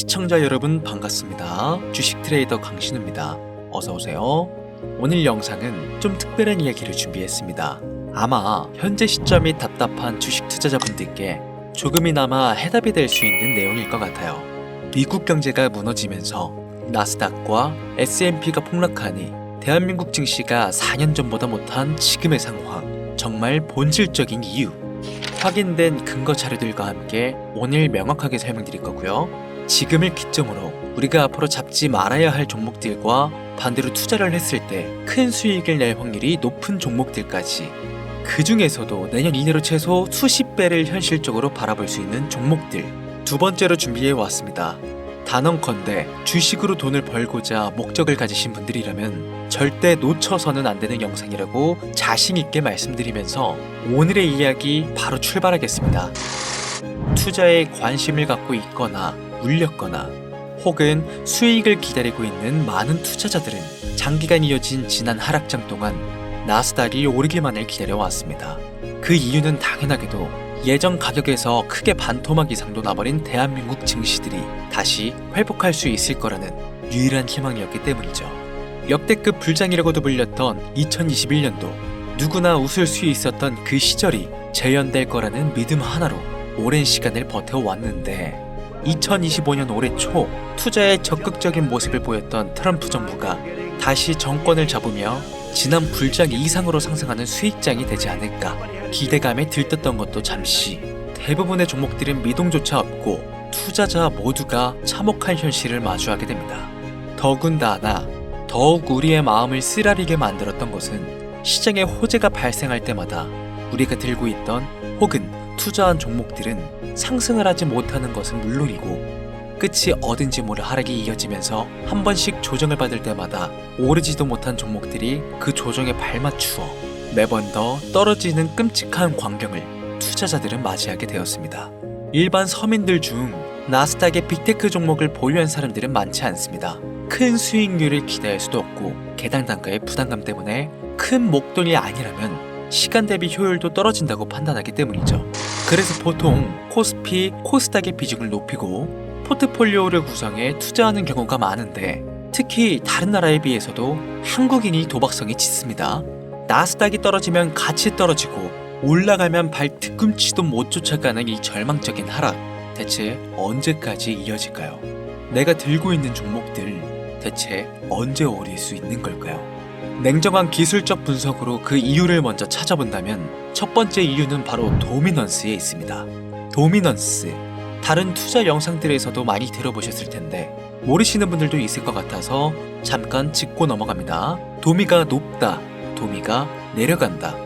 시청자 여러분 반갑습니다. 주식 트레이더 강신우입니다. 어서오세요. 오늘 영상은 좀 특별한 이야기를 준비했습니다. 아마 현재 시점이 답답한 주식 투자자분들께 조금이나마 해답이 될 수 있는 내용일 것 같아요. 미국 경제가 무너지면서 나스닥과 S&P가 폭락하니 대한민국 증시가 4년 전보다 못한 지금의 상황, 정말 본질적인 이유, 확인된 근거 자료들과 함께 오늘 명확하게 설명드릴 거고요. 지금을 기점으로 우리가 앞으로 잡지 말아야 할 종목들과 반대로 투자를 했을 때 큰 수익을 낼 확률이 높은 종목들까지, 그 중에서도 내년 이내로 최소 수십 배를 현실적으로 바라볼 수 있는 종목들, 두 번째로 준비해 왔습니다. 단언컨대 주식으로 돈을 벌고자 목적을 가지신 분들이라면 절대 놓쳐서는 안 되는 영상이라고 자신 있게 말씀드리면서 오늘의 이야기 바로 출발하겠습니다. 투자에 관심을 갖고 있거나 물렸거나 혹은 수익을 기다리고 있는 많은 투자자들은 장기간 이어진 지난 하락장 동안 나스닥이 오르기만을 기다려왔습니다. 그 이유는 당연하게도 예전 가격에서 크게 반토막 이상도 나버린 대한민국 증시들이 다시 회복할 수 있을 거라는 유일한 희망이었기 때문이죠. 역대급 불장이라고도 불렸던 2021년도, 누구나 웃을 수 있었던 그 시절이 재현될 거라는 믿음 하나로 오랜 시간을 버텨왔는데, 2025년 올해 초 투자에 적극적인 모습을 보였던 트럼프 정부가 다시 정권을 잡으며 지난 불장 이상으로 상승하는 수익장이 되지 않을까 기대감에 들떴던 것도 잠시, 대부분의 종목들은 미동조차 없고 투자자 모두가 참혹한 현실을 마주하게 됩니다. 더군다나 더욱 우리의 마음을 쓰라리게 만들었던 것은 시장에 호재가 발생할 때마다 우리가 들고 있던 혹은 투자한 종목들은 상승을 하지 못하는 것은 물론이고 끝이 어딘지 모를 하락이 이어지면서 한 번씩 조정을 받을 때마다 오르지도 못한 종목들이 그 조정에 발맞추어 매번 더 떨어지는 끔찍한 광경을 투자자들은 맞이하게 되었습니다. 일반 서민들 중 나스닥의 빅테크 종목을 보유한 사람들은 많지 않습니다. 큰 수익률을 기대할 수도 없고 개당 단가의 부담감 때문에 큰 목돈이 아니라면 시간 대비 효율도 떨어진다고 판단하기 때문이죠. 그래서 보통 코스피, 코스닥의 비중을 높이고 포트폴리오를 구성해 투자하는 경우가 많은데, 특히 다른 나라에 비해서도 한국인이 도박성이 짙습니다. 나스닥이 떨어지면 같이 떨어지고 올라가면 발 뒤꿈치도 못 쫓아가는 이 절망적인 하락, 대체 언제까지 이어질까요? 내가 들고 있는 종목들 대체 언제 오를 수 있는 걸까요? 냉정한 기술적 분석으로 그 이유를 먼저 찾아본다면 첫 번째 이유는 바로 도미넌스에 있습니다. 도미넌스, 다른 투자 영상들에서도 많이 들어보셨을 텐데 모르시는 분들도 있을 것 같아서 잠깐 짚고 넘어갑니다. 도미가 높다, 도미가 내려간다,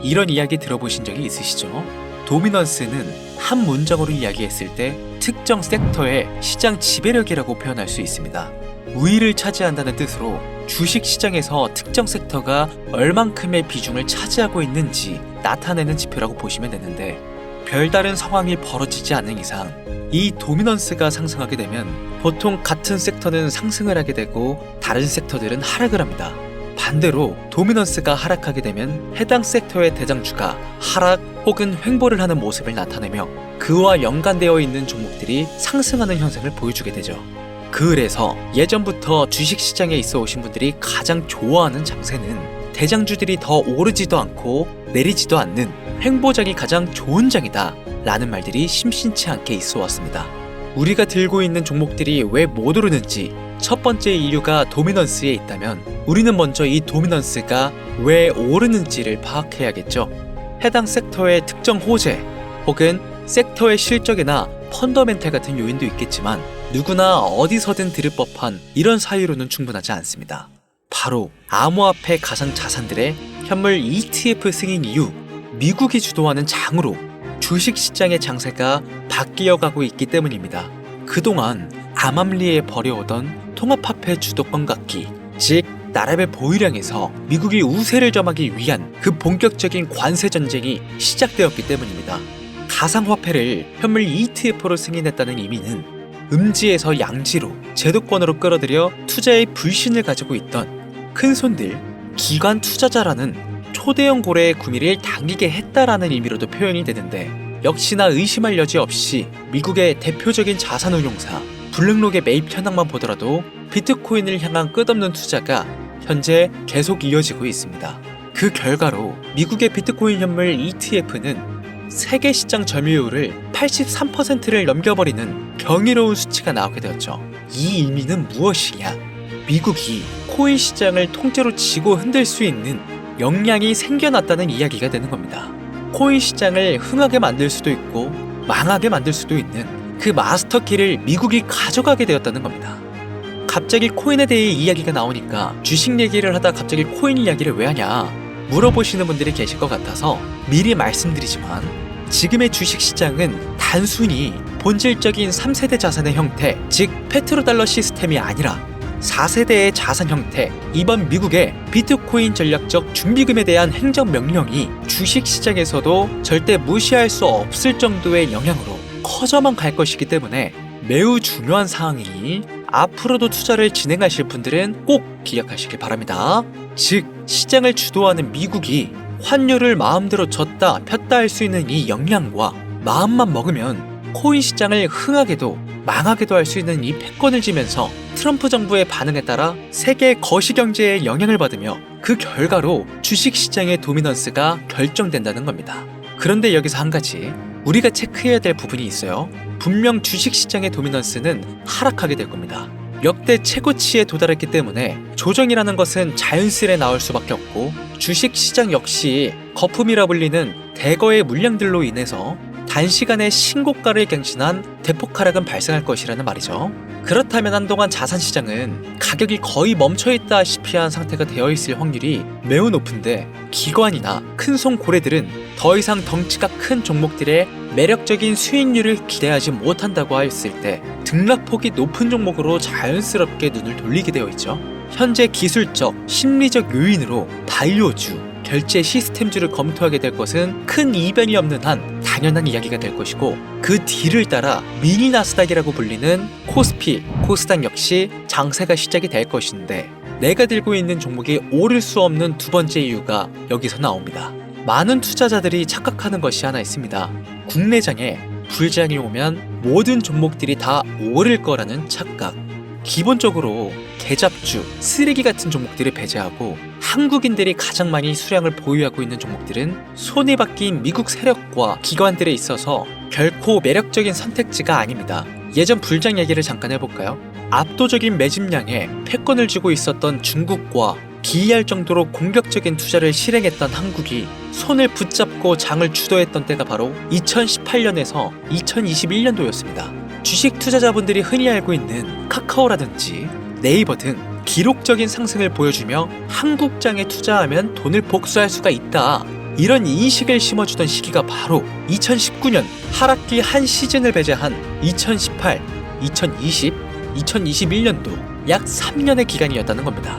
이런 이야기 들어보신 적이 있으시죠? 도미넌스는 한 문장으로 이야기했을 때 특정 섹터의 시장 지배력이라고 표현할 수 있습니다. 우위를 차지한다는 뜻으로 주식 시장에서 특정 섹터가 얼만큼의 비중을 차지하고 있는지 나타내는 지표라고 보시면 되는데, 별다른 상황이 벌어지지 않는 이상 이 도미넌스가 상승하게 되면 보통 같은 섹터는 상승을 하게 되고 다른 섹터들은 하락을 합니다. 반대로 도미넌스가 하락하게 되면 해당 섹터의 대장주가 하락 혹은 횡보를 하는 모습을 나타내며 그와 연관되어 있는 종목들이 상승하는 현상을 보여주게 되죠. 그래서 예전부터 주식시장에 있어 오신 분들이 가장 좋아하는 장세는 대장주들이 더 오르지도 않고 내리지도 않는 횡보장이 가장 좋은 장이다 라는 말들이 심심치 않게 있어 왔습니다. 우리가 들고 있는 종목들이 왜 못 오르는지 첫 번째 이유가 도미넌스에 있다면 우리는 먼저 이 도미넌스가 왜 오르는지를 파악해야겠죠. 해당 섹터의 특정 호재 혹은 섹터의 실적이나 펀더멘탈 같은 요인도 있겠지만 누구나 어디서든 들을 법한 이런 사유로는 충분하지 않습니다. 바로 암호화폐 가상자산들의 현물 ETF 승인 이후 미국이 주도하는 장으로 주식시장의 장세가 바뀌어가고 있기 때문입니다. 그동안 암암리에 벌여오던 통합화폐 주도권 갖기, 즉 나라의 보유량에서 미국이 우세를 점하기 위한 그 본격적인 관세 전쟁이 시작되었기 때문입니다. 가상화폐를 현물 ETF로 승인했다는 의미는 음지에서 양지로 제도권으로 끌어들여 투자의 불신을 가지고 있던 큰손들, 기관 투자자라는 초대형 고래의 구미를 당기게 했다라는 의미로도 표현이 되는데, 역시나 의심할 여지 없이 미국의 대표적인 자산운용사 블랙록의 매입 현황만 보더라도 비트코인을 향한 끝없는 투자가 현재 계속 이어지고 있습니다. 그 결과로 미국의 비트코인 현물 ETF는 세계 시장 점유율을 83%를 넘겨버리는 경이로운 수치가 나오게 되었죠. 이 의미는 무엇이냐? 미국이 코인 시장을 통째로 쥐고 흔들 수 있는 역량이 생겨났다는 이야기가 되는 겁니다. 코인 시장을 흥하게 만들 수도 있고 망하게 만들 수도 있는 그 마스터키를 미국이 가져가게 되었다는 겁니다. 갑자기 코인에 대해 이야기가 나오니까 주식 얘기를 하다 갑자기 코인 이야기를 왜 하냐 물어보시는 분들이 계실 것 같아서 미리 말씀드리지만, 지금의 주식 시장은 단순히 본질적인 3세대 자산의 형태, 즉 페트로달러 시스템이 아니라 4세대의 자산 형태, 이번 미국의 비트코인 전략적 준비금에 대한 행정명령이 주식 시장에서도 절대 무시할 수 없을 정도의 영향으로 커져만 갈 것이기 때문에 매우 중요한 사항이니 앞으로도 투자를 진행하실 분들은 꼭 기억하시길 바랍니다. 즉, 시장을 주도하는 미국이 환율을 마음대로 줬다 폈다 할 수 있는 이 역량과 마음만 먹으면 코인 시장을 흥하게도 망하게도 할 수 있는 이 패권을 쥐면서 트럼프 정부의 반응에 따라 세계 거시경제에 영향을 받으며 그 결과로 주식시장의 도미넌스가 결정된다는 겁니다. 그런데 여기서 한 가지 우리가 체크해야 될 부분이 있어요. 분명 주식시장의 도미넌스는 하락하게 될 겁니다. 역대 최고치에 도달했기 때문에 조정이라는 것은 자연스레 나올 수밖에 없고, 주식시장 역시 거품이라 불리는 대거의 물량들로 인해서 단시간에 신고가를 갱신한 대폭 하락은 발생할 것이라는 말이죠. 그렇다면 한동안 자산시장은 가격이 거의 멈춰있다시피 한 상태가 되어 있을 확률이 매우 높은데, 기관이나 큰손 고래들은 더 이상 덩치가 큰 종목들의 매력적인 수익률을 기대하지 못한다고 했을 때 등락폭이 높은 종목으로 자연스럽게 눈을 돌리게 되어 있죠. 현재 기술적, 심리적 요인으로 바이오주, 결제 시스템주를 검토하게 될 것은 큰 이변이 없는 한 당연한 이야기가 될 것이고, 그 뒤를 따라 미니 나스닥이라고 불리는 코스피, 코스닥 역시 장세가 시작이 될 것인데, 내가 들고 있는 종목이 오를 수 없는 두 번째 이유가 여기서 나옵니다. 많은 투자자들이 착각하는 것이 하나 있습니다. 국내장에 불장이 오면 모든 종목들이 다 오를 거라는 착각. 기본적으로 개잡주, 쓰레기 같은 종목들을 배제하고 한국인들이 가장 많이 수량을 보유하고 있는 종목들은 손에 박힌 미국 세력과 기관들에 있어서 결코 매력적인 선택지가 아닙니다. 예전 불장 얘기를 잠깐 해볼까요? 압도적인 매집량에 패권을 쥐고 있었던 중국과 기이할 정도로 공격적인 투자를 실행했던 한국이 손을 붙잡고 장을 주도했던 때가 바로 2018년에서 2021년도였습니다. 주식 투자자분들이 흔히 알고 있는 카카오라든지 네이버 등 기록적인 상승을 보여주며 한국장에 투자하면 돈을 복수할 수가 있다, 이런 인식을 심어주던 시기가 바로 2019년 하락기 한 시즌을 배제한 2018, 2020, 2021년도 약 3년의 기간이었다는 겁니다.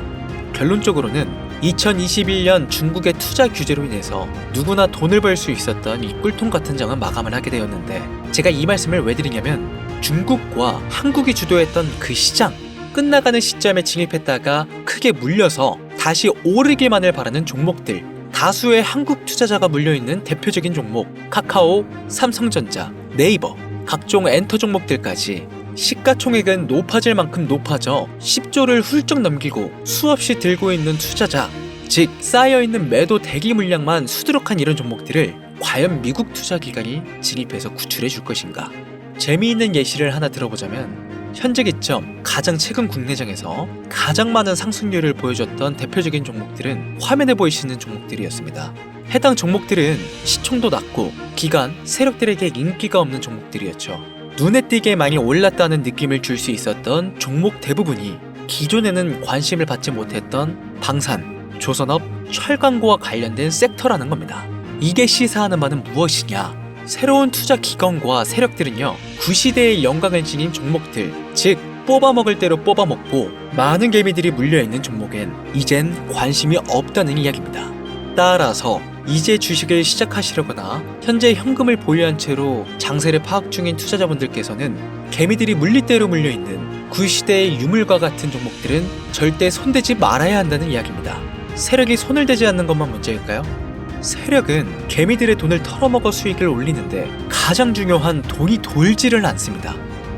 결론적으로는 2021년 중국의 투자 규제로 인해서 누구나 돈을 벌 수 있었던 이 꿀통 같은 장은 마감을 하게 되었는데, 제가 이 말씀을 왜 드리냐면, 중국과 한국이 주도했던 그 시장, 끝나가는 시점에 진입했다가 크게 물려서 다시 오르기만을 바라는 종목들, 다수의 한국 투자자가 물려있는 대표적인 종목 카카오, 삼성전자, 네이버, 각종 엔터 종목들까지 시가총액은 높아질 만큼 높아져 10조를 훌쩍 넘기고 수없이 들고 있는 투자자, 즉 쌓여있는 매도 대기 물량만 수두룩한 이런 종목들을 과연 미국 투자기관이 진입해서 구출해 줄 것인가? 재미있는 예시를 하나 들어보자면, 현재 기점 가장 최근 국내장에서 가장 많은 상승률을 보여줬던 대표적인 종목들은 화면에 보이시는 종목들이었습니다. 해당 종목들은 시총도 낮고 기관, 세력들에게 인기가 없는 종목들이었죠. 눈에 띄게 많이 올랐다는 느낌을 줄 수 있었던 종목 대부분이 기존에는 관심을 받지 못했던 방산, 조선업, 철강구와 관련된 섹터라는 겁니다. 이게 시사하는 바는 무엇이냐? 새로운 투자 기관과 세력들은요, 구시대의 영광을 지닌 종목들, 즉 뽑아먹을 대로 뽑아먹고 많은 개미들이 물려있는 종목엔 이젠 관심이 없다는 이야기입니다. 따라서 이제 주식을 시작하시려거나 현재 현금을 보유한 채로 장세를 파악 중인 투자자분들께서는 개미들이 물릴대로 물려있는 구시대의 유물과 같은 종목들은 절대 손대지 말아야 한다는 이야기입니다. 세력이 손을 대지 않는 것만 문제일까요? 세력은 개미들의 돈을 털어먹어 수익을 올리는데 가장 중요한 돈이 돌지를 않습니다.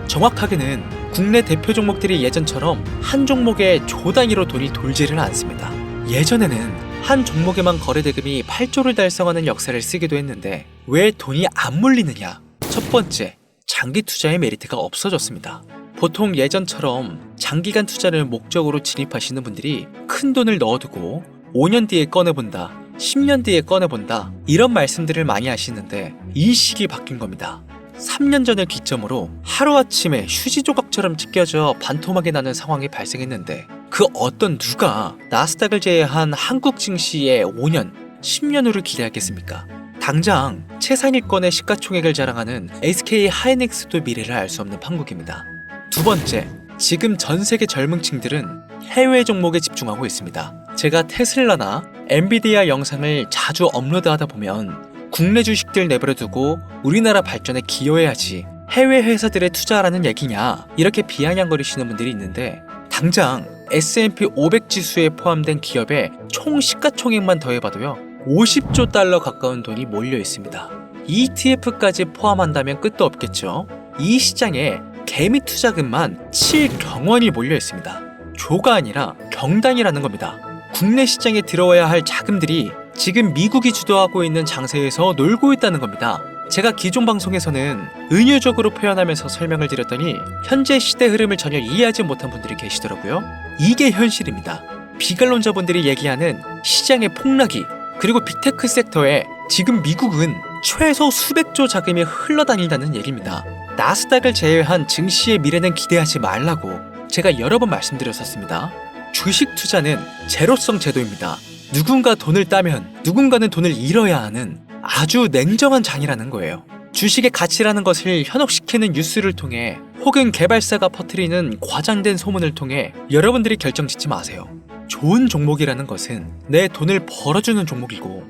정확하게는 국내 대표 종목들이 예전처럼 한 종목에 조 단위로 돈이 돌지를 않습니다. 예전에는 한 종목에만 거래 대금이 8조를 달성하는 역사를 쓰기도 했는데 왜 돈이 안 몰리느냐? 첫 번째, 장기 투자의 메리트가 없어졌습니다. 보통 예전처럼 장기간 투자를 목적으로 진입하시는 분들이 큰 돈을 넣어두고 5년 뒤에 꺼내본다, 10년 뒤에 꺼내본다 이런 말씀들을 많이 하시는데 이 시기 바뀐 겁니다. 3년 전을 기점으로 하루아침에 휴지 조각처럼 찢겨져 반토막이 나는 상황이 발생했는데 그 어떤 누가 나스닥을 제외한 한국 증시에 5년, 10년으로 기대하겠습니까? 당장 최상위권의 시가총액을 자랑하는 SK 하이닉스도 미래를 알 수 없는 판국입니다. 두 번째, 지금 전 세계 젊은 층들은 해외 종목에 집중하고 있습니다. 제가 테슬라나 엔비디아 영상을 자주 업로드하다 보면 국내 주식들 내버려두고 우리나라 발전에 기여해야지 해외 회사들에 투자하라는 얘기냐 이렇게 비아냥거리시는 분들이 있는데 당장 S&P 500 지수에 포함된 기업의 총 시가총액만 더해봐도요 50조 달러 가까운 돈이 몰려 있습니다. ETF까지 포함한다면 끝도 없겠죠. 이 시장에 개미 투자금만 7경원이 몰려 있습니다. 조가 아니라 경단이라는 겁니다. 국내 시장에 들어와야 할 자금들이 지금 미국이 주도하고 있는 장세에서 놀고 있다는 겁니다. 제가 기존 방송에서는 은유적으로 표현하면서 설명을 드렸더니 현재 시대 흐름을 전혀 이해하지 못한 분들이 계시더라고요. 이게 현실입니다. 비관론자분들이 얘기하는 시장의 폭락이 그리고 빅테크 섹터에 지금 미국은 최소 수백조 자금이 흘러다닌다는 얘기입니다. 나스닥을 제외한 증시의 미래는 기대하지 말라고 제가 여러 번 말씀드렸었습니다. 주식 투자는 제로성 제도입니다. 누군가 돈을 따면 누군가는 돈을 잃어야 하는 아주 냉정한 장이라는 거예요. 주식의 가치라는 것을 현혹시키는 뉴스를 통해 혹은 개발사가 퍼뜨리는 과장된 소문을 통해 여러분들이 결정짓지 마세요. 좋은 종목이라는 것은 내 돈을 벌어주는 종목이고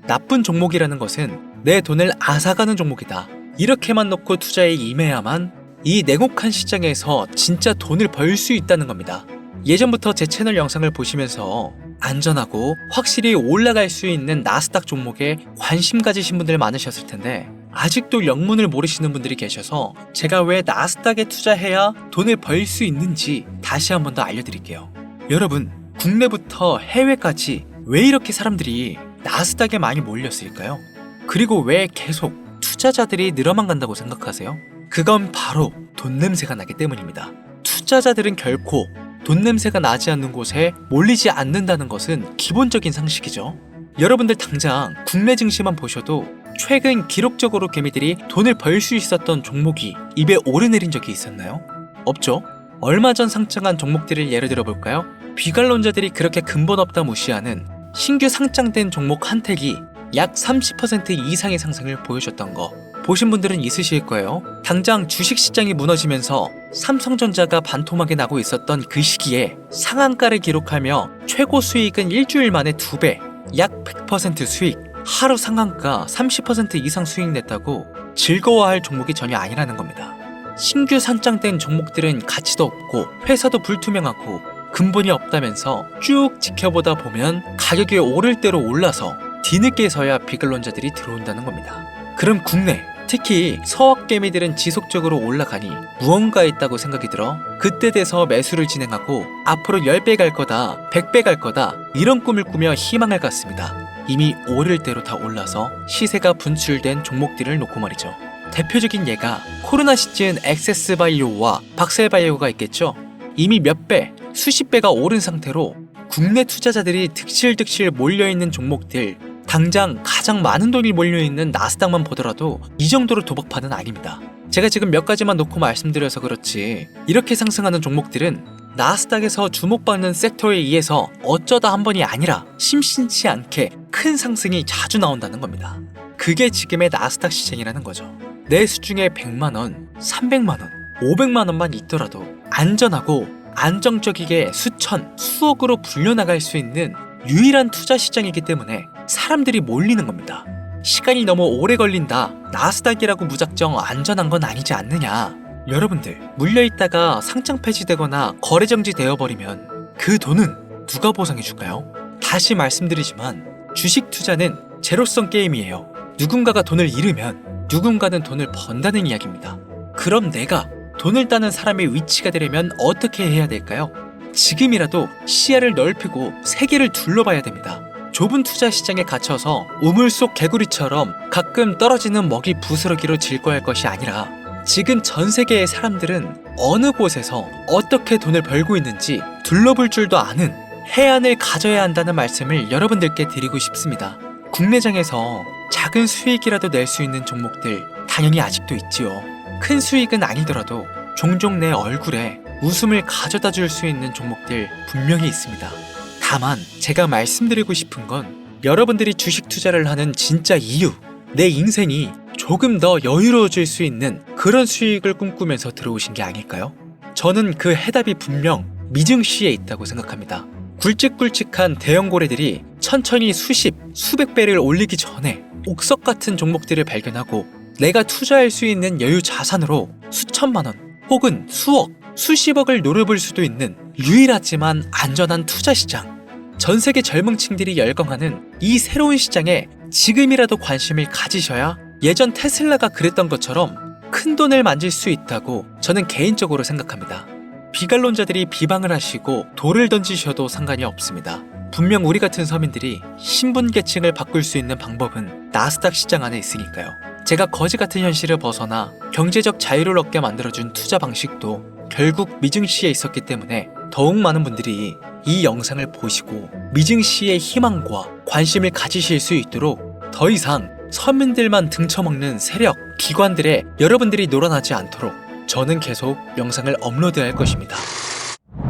나쁜 종목이라는 것은 내 돈을 앗아가는 종목이다. 이렇게만 놓고 투자에 임해야만 이 냉혹한 시장에서 진짜 돈을 벌 수 있다는 겁니다. 예전부터 제 채널 영상을 보시면서 안전하고 확실히 올라갈 수 있는 나스닥 종목에 관심 가지신 분들 많으셨을 텐데 아직도 영문을 모르시는 분들이 계셔서 제가 왜 나스닥에 투자해야 돈을 벌 수 있는지 다시 한 번 더 알려드릴게요. 여러분, 국내부터 해외까지 왜 이렇게 사람들이 나스닥에 많이 몰렸을까요? 그리고 왜 계속 투자자들이 늘어만 간다고 생각하세요? 그건 바로 돈 냄새가 나기 때문입니다. 투자자들은 결코 돈 냄새가 나지 않는 곳에 몰리지 않는다는 것은 기본적인 상식이죠. 여러분들 당장 국내 증시만 보셔도 최근 기록적으로 개미들이 돈을 벌 수 있었던 종목이 입에 오르내린 적이 있었나요? 없죠? 얼마 전 상장한 종목들을 예를 들어 볼까요? 비관론자들이 그렇게 근본 없다 무시하는 신규 상장된 종목 한택이 약 30% 이상의 상승을 보여줬던 거 보신 분들은 있으실 거예요. 당장 주식시장이 무너지면서 삼성전자가 반토막이 나고 있었던 그 시기에 상한가를 기록하며 최고 수익은 일주일 만에 2배, 약 100% 수익, 하루 상한가 30% 이상 수익 냈다고 즐거워할 종목이 전혀 아니라는 겁니다. 신규 상장된 종목들은 가치도 없고 회사도 불투명하고 근본이 없다면서 쭉 지켜보다 보면 가격이 오를 대로 올라서 뒤늦게서야 비관론자들이 들어온다는 겁니다. 그럼 국내, 특히 서학개미들은 지속적으로 올라가니 무언가 있다고 생각이 들어 그때 돼서 매수를 진행하고 앞으로 10배 갈 거다, 100배 갈 거다 이런 꿈을 꾸며 희망을 갖습니다. 이미 오를 대로 다 올라서 시세가 분출된 종목들을 놓고 말이죠. 대표적인 예가 코로나 시즌 액세스바이오와 박셀바이오가 있겠죠. 이미 몇 배, 수십 배가 오른 상태로 국내 투자자들이 득실득실 몰려있는 종목들 당장 가장 많은 돈이 몰려있는 나스닥만 보더라도 이 정도로 도박판은 아닙니다. 제가 지금 몇 가지만 놓고 말씀드려서 그렇지 이렇게 상승하는 종목들은 나스닥에서 주목받는 섹터에 의해서 어쩌다 한 번이 아니라 심심치 않게 큰 상승이 자주 나온다는 겁니다. 그게 지금의 나스닥 시장이라는 거죠. 내 수중에 100만원, 300만원, 500만원만 있더라도 안전하고 안정적이게 수천, 수억으로 불려나갈 수 있는 유일한 투자 시장이기 때문에 사람들이 몰리는 겁니다. 시간이 너무 오래 걸린다, 나스닥이라고 무작정 안전한 건 아니지 않느냐. 여러분들, 물려있다가 상장 폐지되거나 거래 정지되어 버리면 그 돈은 누가 보상해 줄까요? 다시 말씀드리지만 주식 투자는 제로성 게임이에요. 누군가가 돈을 잃으면 누군가는 돈을 번다는 이야기입니다. 그럼 내가 돈을 따는 사람의 위치가 되려면 어떻게 해야 될까요? 지금이라도 시야를 넓히고 세계를 둘러봐야 됩니다. 좁은 투자 시장에 갇혀서 우물 속 개구리처럼 가끔 떨어지는 먹이 부스러기로 질거할 것이 아니라 지금 전 세계의 사람들은 어느 곳에서 어떻게 돈을 벌고 있는지 둘러볼 줄도 아는 해안을 가져야 한다는 말씀을 여러분들께 드리고 싶습니다. 국내장에서 작은 수익이라도 낼 수 있는 종목들 당연히 아직도 있지요. 큰 수익은 아니더라도 종종 내 얼굴에 웃음을 가져다 줄 수 있는 종목들 분명히 있습니다. 다만 제가 말씀드리고 싶은 건 여러분들이 주식 투자를 하는 진짜 이유, 내 인생이 조금 더 여유로워질 수 있는 그런 수익을 꿈꾸면서 들어오신 게 아닐까요? 저는 그 해답이 분명 미증시에 있다고 생각합니다. 굵직굵직한 대형 고래들이 천천히 수십, 수백 배를 올리기 전에 옥석 같은 종목들을 발견하고 내가 투자할 수 있는 여유 자산으로 수천만 원 혹은 수억, 수십억을 노려볼 수도 있는 유일하지만 안전한 투자 시장. 전 세계 젊은층들이 열광하는 이 새로운 시장에 지금이라도 관심을 가지셔야 예전 테슬라가 그랬던 것처럼 큰 돈을 만질 수 있다고 저는 개인적으로 생각합니다. 비관론자들이 비방을 하시고 돌을 던지셔도 상관이 없습니다. 분명 우리 같은 서민들이 신분계층을 바꿀 수 있는 방법은 나스닥 시장 안에 있으니까요. 제가 거지 같은 현실을 벗어나 경제적 자유를 얻게 만들어준 투자 방식도 결국 미증시에 있었기 때문에 더욱 많은 분들이 이 영상을 보시고 미증시의 희망과 관심을 가지실 수 있도록 더 이상 서민들만 등쳐먹는 세력, 기관들에 여러분들이 놀아나지 않도록 저는 계속 영상을 업로드할 것입니다.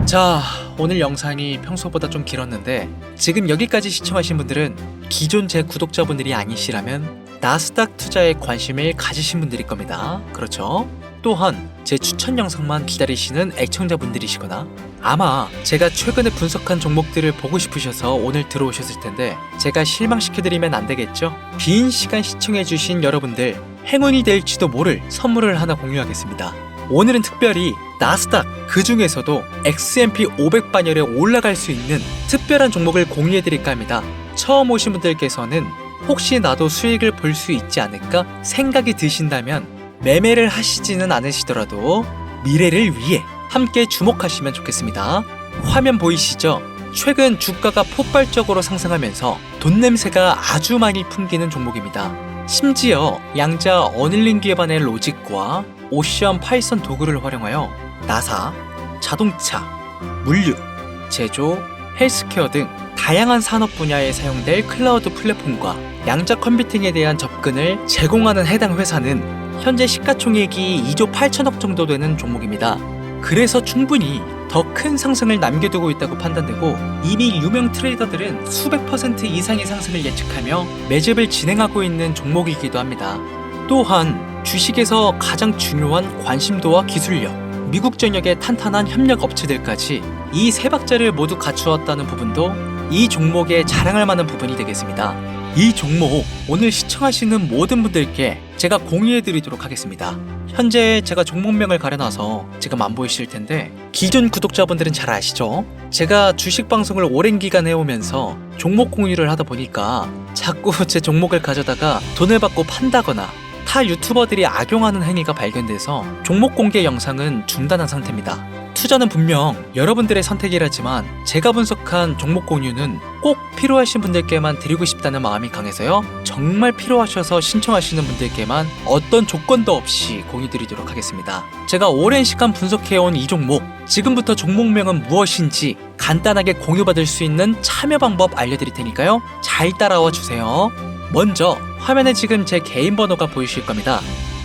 자, 오늘 영상이 평소보다 좀 길었는데 지금 여기까지 시청하신 분들은 기존 제 구독자분들이 아니시라면 나스닥 투자에 관심을 가지신 분들일 겁니다. 그렇죠? 또한 제 추천 영상만 기다리시는 애청자분들이시거나 아마 제가 최근에 분석한 종목들을 보고 싶으셔서 오늘 들어오셨을 텐데 제가 실망시켜드리면 안 되겠죠? 긴 시간 시청해주신 여러분들 행운이 될지도 모를 선물을 하나 공유하겠습니다. 오늘은 특별히 나스닥 그 중에서도 S&P 500반열에 올라갈 수 있는 특별한 종목을 공유해드릴까 합니다. 처음 오신 분들께서는 혹시 나도 수익을 볼 수 있지 않을까 생각이 드신다면 매매를 하시지는 않으시더라도 미래를 위해 함께 주목하시면 좋겠습니다. 화면 보이시죠? 최근 주가가 폭발적으로 상승하면서 돈 냄새가 아주 많이 풍기는 종목입니다. 심지어 양자 어닐링 기반의 로직과 오션 파이썬 도구를 활용하여 나사, 자동차, 물류, 제조, 헬스케어 등 다양한 산업 분야에 사용될 클라우드 플랫폼과 양자 컴퓨팅에 대한 접근을 제공하는 해당 회사는 현재 시가총액이 2조 8천억 정도 되는 종목입니다. 그래서 충분히 더 큰 상승을 남겨두고 있다고 판단되고 이미 유명 트레이더들은 수백 % 이상의 상승을 예측하며 매집을 진행하고 있는 종목이기도 합니다. 또한 주식에서 가장 중요한 관심도와 기술력, 미국 전역의 탄탄한 협력 업체들까지 이 세 박자를 모두 갖추었다는 부분도 이 종목에 자랑할 만한 부분이 되겠습니다. 이 종목 오늘 시청하시는 모든 분들께 제가 공유해드리도록 하겠습니다. 현재 제가 종목명을 가려놔서 지금 안 보이실 텐데 기존 구독자분들은 잘 아시죠? 제가 주식 방송을 오랜 기간 해오면서 종목 공유를 하다 보니까 자꾸 제 종목을 가져다가 돈을 받고 판다거나 타 유튜버들이 악용하는 행위가 발견돼서 종목 공개 영상은 중단한 상태입니다. 투자는 분명 여러분들의 선택이라지만 제가 분석한 종목 공유는 꼭 필요하신 분들께만 드리고 싶다는 마음이 강해서요. 정말 필요하셔서 신청하시는 분들께만 어떤 조건도 없이 공유드리도록 하겠습니다. 제가 오랜 시간 분석해온 이 종목, 지금부터 종목명은 무엇인지 간단하게 공유받을 수 있는 참여 방법 알려드릴 테니까요. 잘 따라와 주세요. 먼저 화면에 지금 제 개인 번호가 보이실 겁니다.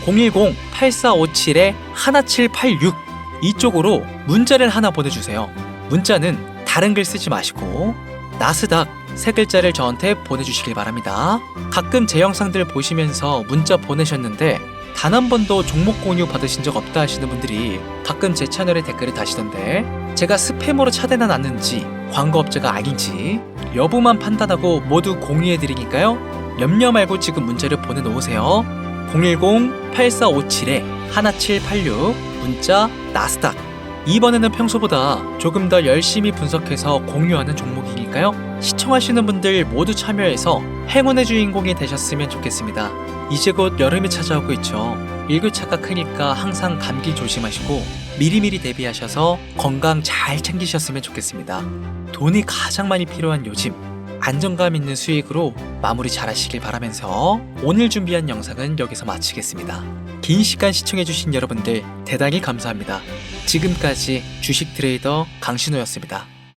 010-8457-1786 이쪽으로 문자를 하나 보내주세요. 문자는 다른 글 쓰지 마시고 나스닥 세 글자를 저한테 보내주시길 바랍니다. 가끔 제 영상들 보시면서 문자 보내셨는데 단 한 번도 종목 공유 받으신 적 없다 하시는 분들이 가끔 제 채널에 댓글을 다시던데 제가 스팸으로 차대는 않는지 광고업자가 아닌지 여부만 판단하고 모두 공유해드리니까요. 염려 말고 지금 문자를 보내놓으세요. 010-8457-1786 문자 나스닥. 이번에는 평소보다 조금 더 열심히 분석해서 공유하는 종목이니까요. 시청하시는 분들 모두 참여해서 행운의 주인공이 되셨으면 좋겠습니다. 이제 곧 여름이 찾아오고 있죠. 일교차가 크니까 항상 감기 조심하시고 미리미리 대비하셔서 건강 잘 챙기셨으면 좋겠습니다. 돈이 가장 많이 필요한 요즘, 안정감 있는 수익으로 마무리 잘 하시길 바라면서 오늘 준비한 영상은 여기서 마치겠습니다. 긴 시간 시청해주신 여러분들 대단히 감사합니다. 지금까지 주식 트레이더 강신호였습니다.